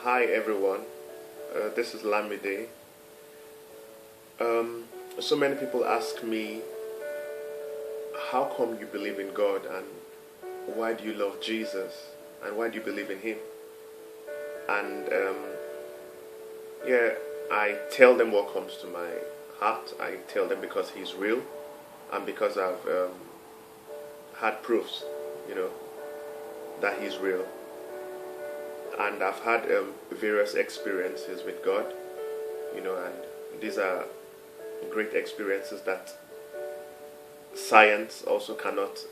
Hi everyone, this is Lamide. Um, so many people ask me, how come you believe in God and why do you love Jesus and why do you believe in Him? And yeah, I tell them what comes to my heart. I tell them because He's real and because I've had proofs, you know, that He's real. And I've had various experiences with God, and these are great experiences that science also cannot,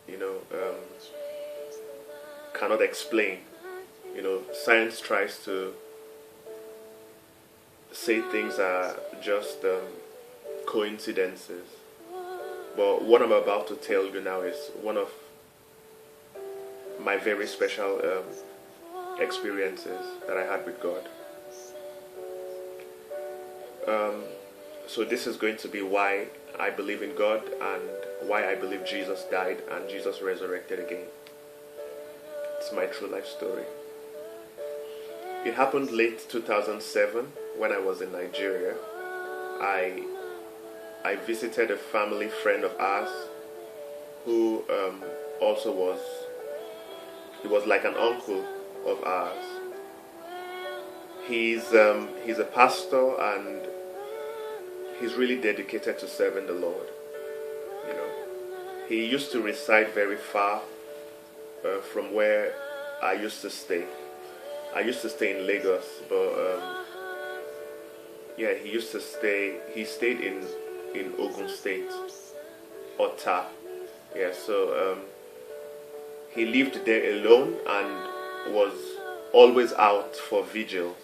you know, um, cannot explain. Science tries to say things are just coincidences. But what I'm about to tell you now is one of my very special experiences that I had with God. So this is going to be why I believe in God and why I believe Jesus died and Jesus resurrected again. It's my true life story. It happened late 2007 when I was in Nigeria. I visited a family friend of ours who also he was like an uncle of ours. He's a pastor and he's really dedicated to serving the Lord. He used to reside very far from where I used to stay. I used to stay in Lagos, but he stayed in Ogun State, Ota. Yeah, so he lived there alone and was always out for vigils,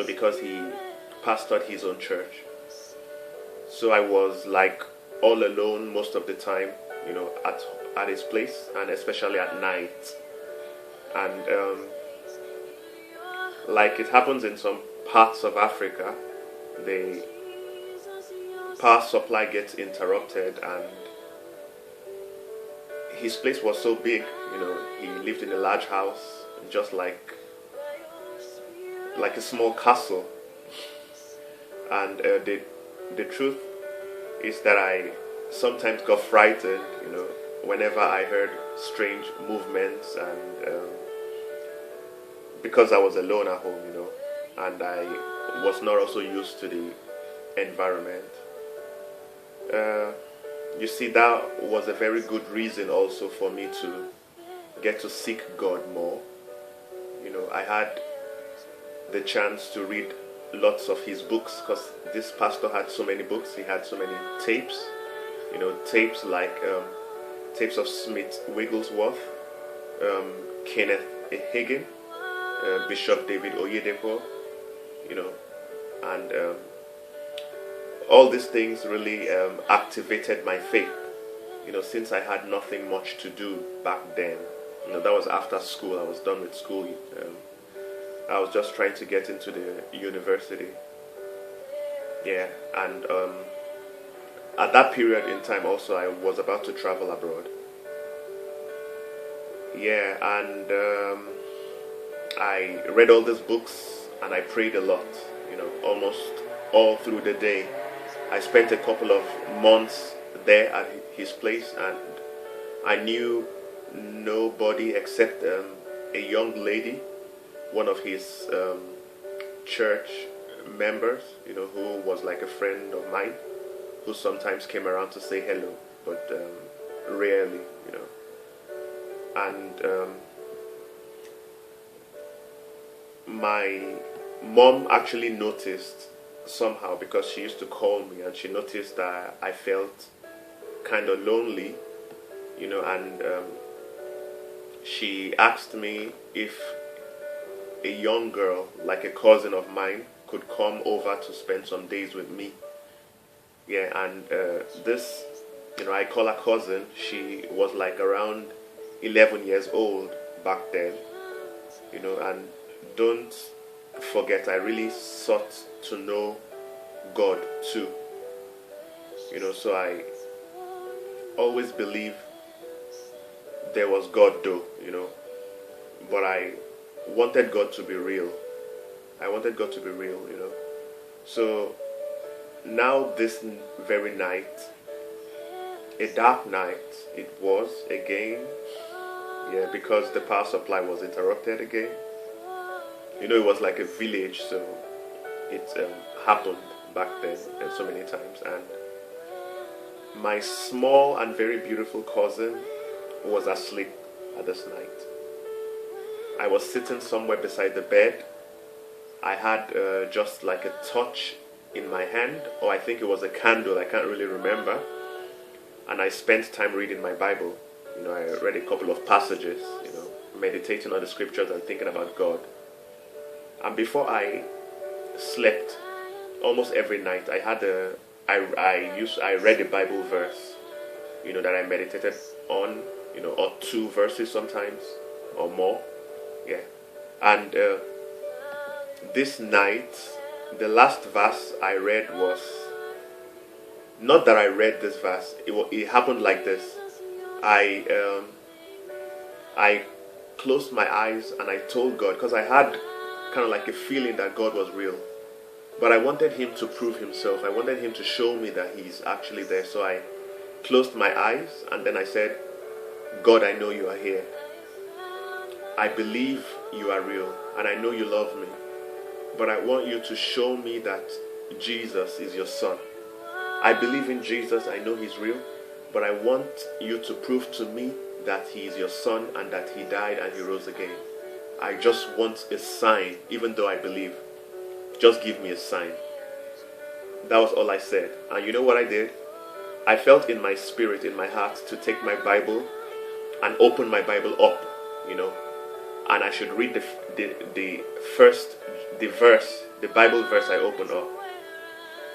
because he pastored his own church. So I was like all alone most of the time, at his place, and especially at night. And like it happens in some parts of Africa, the power supply gets interrupted, and his place was so big, he lived in a large house, just like a small castle. And the truth is that I sometimes got frightened, whenever I heard strange movements, and because I was alone at home, and I was not also used to the environment. You see, that was a very good reason also for me to get to seek God more. I had the chance to read lots of his books because this pastor had so many books. He had so many tapes, tapes like tapes of Smith Wigglesworth, Kenneth Hagin, Bishop David Oyedepo, and all these things really activated my faith, since I had nothing much to do back then. That was after school. I was done with school. I was just trying to get into the university. Yeah, and at that period in time also I was about to travel abroad. Yeah, and I read all these books and I prayed a lot, almost all through the day. I spent a couple of months there at his place, and I knew nobody except a young lady, one of his church members, who was like a friend of mine, who sometimes came around to say hello, but rarely, And my mom actually noticed somehow, because she used to call me and she noticed that I felt kind of lonely, and she asked me if a young girl, like a cousin of mine, could come over to spend some days with me. Yeah, and this, I call her cousin. She was like around 11 years old back then, and don't forget, I really sought to know God too. So I always believe there was God though, but I wanted God to be real. I wanted God to be real, you know. So now this very night, a dark night it was again, yeah, because the power supply was interrupted again. You know, it was like a village, so it happened back then and so many times. And my small and very beautiful cousin was asleep at this night. I was sitting somewhere beside the bed. I had just like a torch in my hand, or I think it was a candle, I can't really remember. And I spent time reading my Bible. You know, I read a couple of passages, you know, meditating on the scriptures and thinking about God. And before I slept, almost every night, I read a Bible verse, you know, that I meditated on, you know, or 2 verses sometimes, or more, yeah. And this night, the last verse I read was, not that I read this verse, it happened like this. I closed my eyes and I told God, because I had kind of like a feeling that God was real. But I wanted him to prove himself. I wanted him to show me that he's actually there. So I closed my eyes and then I said, God, I know you are here. I believe you are real and I know you love me. But I want you to show me that Jesus is your son. I believe in Jesus. I know he's real. But I want you to prove to me that he is your son and that he died and he rose again. I just want a sign, even though I believe. Just give me a sign. That was all I said. And you know what I did? I felt in my spirit, in my heart, to take my Bible and open my Bible up, you know. And I should read the Bible verse I opened up.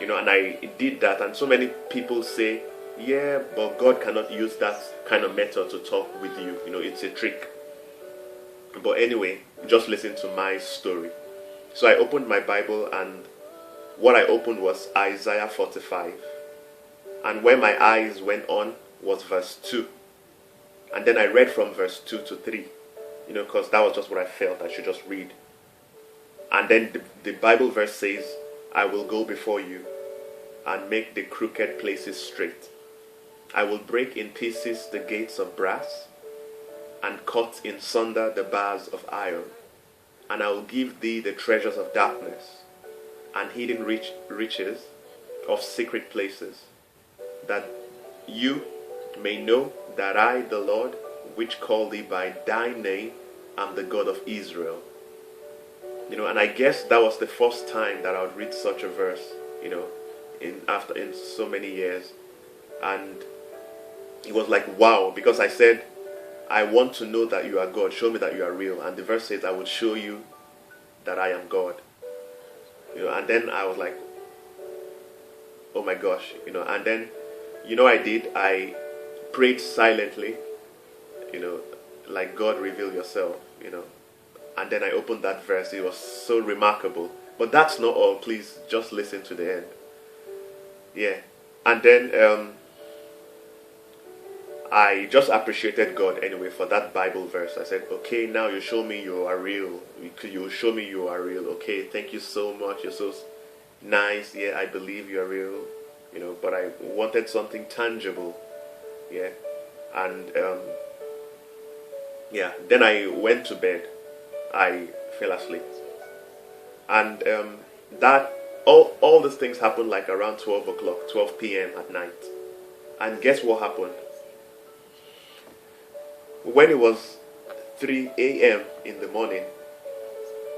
You know, and I did that. And so many people say, yeah, but God cannot use that kind of method to talk with you. You know, it's a trick. But anyway, just listen to my story. So I opened my Bible and what I opened was Isaiah 45. And where my eyes went on was verse 2. And then I read from verse 2 to 3. You know, because that was just what I felt I should just read. And then the Bible verse says, I will go before you and make the crooked places straight. I will break in pieces the gates of brass and cut in sunder the bars of iron. And I will give thee the treasures of darkness and hidden riches of secret places, that you may know that I, the Lord, which call thee by thy name, am the God of Israel. You know, and I guess that was the first time that I would read such a verse, you know, in so many years. And it was like, wow, because I said, I want to know that you are God. Show me that you are real. And the verse says, I will show you that I am God. You know, and then I was like, oh my gosh, you know, and then, you know, I prayed silently, you know, like, God, reveal yourself, you know. And then I opened that verse. It was so remarkable. But that's not all. Please just listen to the end. Yeah. And then I just appreciated God anyway for that Bible verse. I said, okay, now you show me you are real. You show me you are real. Okay, thank you so much. You're so nice. Yeah, I believe you are real. You know, but I wanted something tangible. Yeah. And yeah, then I went to bed. I fell asleep. And that all these things happened like around 12 p.m. at night. And guess what happened? When it was 3 a.m. in the morning,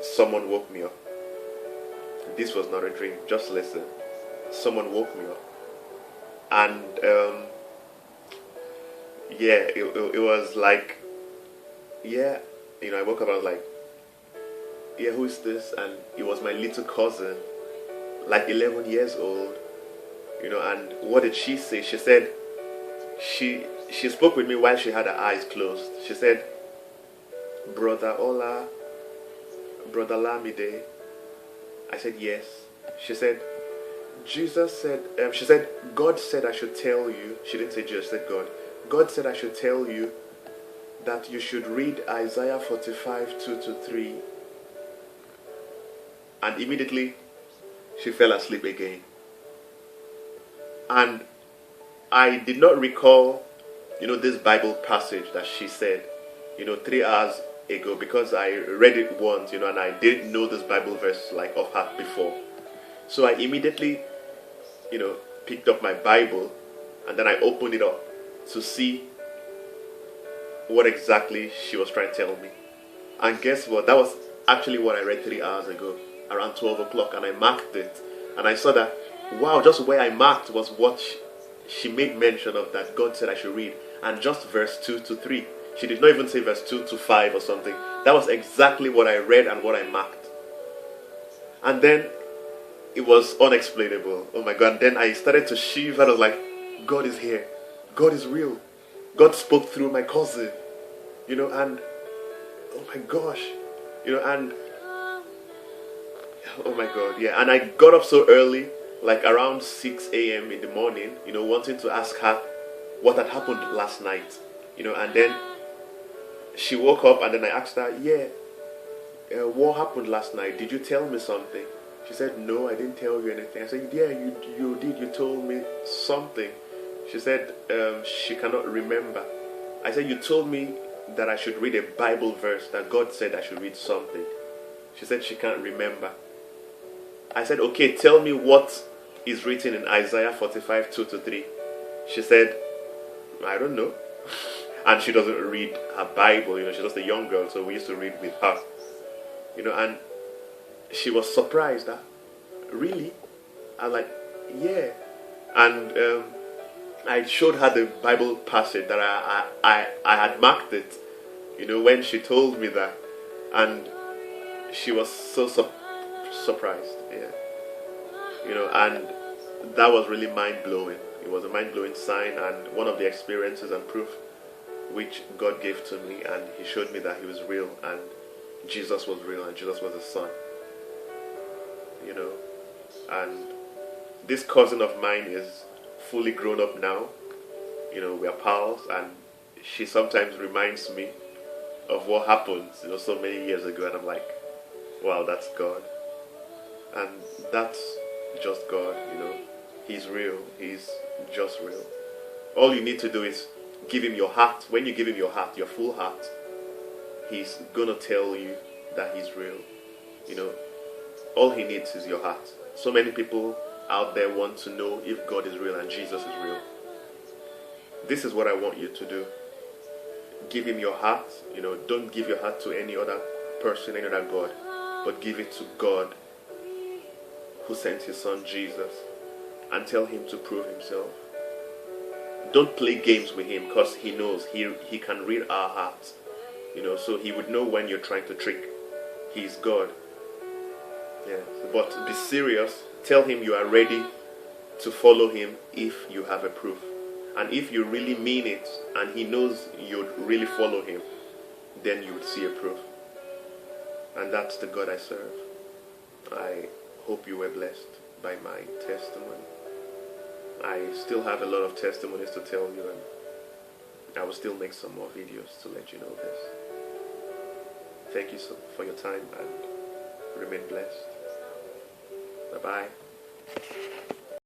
someone woke me up. This was not a dream. Just listen. Someone woke me up. And yeah, it was like, yeah, you know, I woke up, I was like, yeah, who is this? And it was my little cousin, like 11 years old, you know. And what did she say? She said, she spoke with me while she had her eyes closed. She said, Brother Ola, Brother Lamide. I said, yes. She said, God said I should tell you. She didn't say Jesus, she said God. God said I should tell you that you should read Isaiah 45, 2 to 3. And immediately she fell asleep again. And I did not recall, this Bible passage that she said, 3 hours ago, because I read it once, and I didn't know this Bible verse like off heart before. So I immediately, picked up my Bible, and then I opened it up to see what exactly she was trying to tell me. And guess what? That was actually what I read 3 hours ago, around 12 o'clock, and I marked it. And I saw that, wow, just where I marked was what she made mention of, that God said I should read. And just verse 2 to 3. She did not even say verse 2 to 5 or something. That was exactly what I read and what I marked. And then it was unexplainable. Oh my God. And then I started to shiver. I was like, God is here. God is real. God spoke through my cousin. And oh my gosh. And oh my God, yeah. And I got up so early, like around 6 a.m. in the morning, wanting to ask her what had happened last night. And then she woke up, and then I asked her, what happened last night? Did you tell me something? She said, no, I didn't tell you anything. I said, yeah, you did. You told me something. She said she cannot remember. I said, you told me that I should read a Bible verse, that God said I should read something. She said she can't remember. I said, okay, tell me what is written in Isaiah 45, 2 to 3. She said, I don't know. And she doesn't read her Bible, she's just a young girl, so we used to read with her. And she was surprised. Really? I'm like, yeah. And I showed her the Bible passage that I had marked it, when she told me that. And she was so surprised, yeah. And that was really mind-blowing. It was a mind-blowing sign, and one of the experiences and proof which God gave to me, and He showed me that He was real, and Jesus was real, and Jesus was His Son. And this cousin of mine is fully grown up now. We are pals, and she sometimes reminds me of what happened, so many years ago, and I'm like, wow, that's God. And that's just God, He's real. He's just real. All you need to do is give Him your heart. When you give Him your heart, your full heart, He's going to tell you that He's real. All He needs is your heart. So many people out there want to know if God is real and Jesus is real. This is what I want you to do. Give Him your heart. Don't give your heart to any other person, any other God, but give it to God who sent His Son Jesus, and tell Him to prove Himself. Don't play games with Him, because He knows He can read our hearts. So He would know when you're trying to trick. He's God. Yeah. But be serious. Tell Him you are ready to follow Him if you have a proof. And if you really mean it, and He knows you'd really follow Him, then you would see a proof. And that's the God I serve. I hope you were blessed by my testimony. I still have a lot of testimonies to tell you, and I will still make some more videos to let you know this. Thank you for your time, and remain blessed. Bye-bye.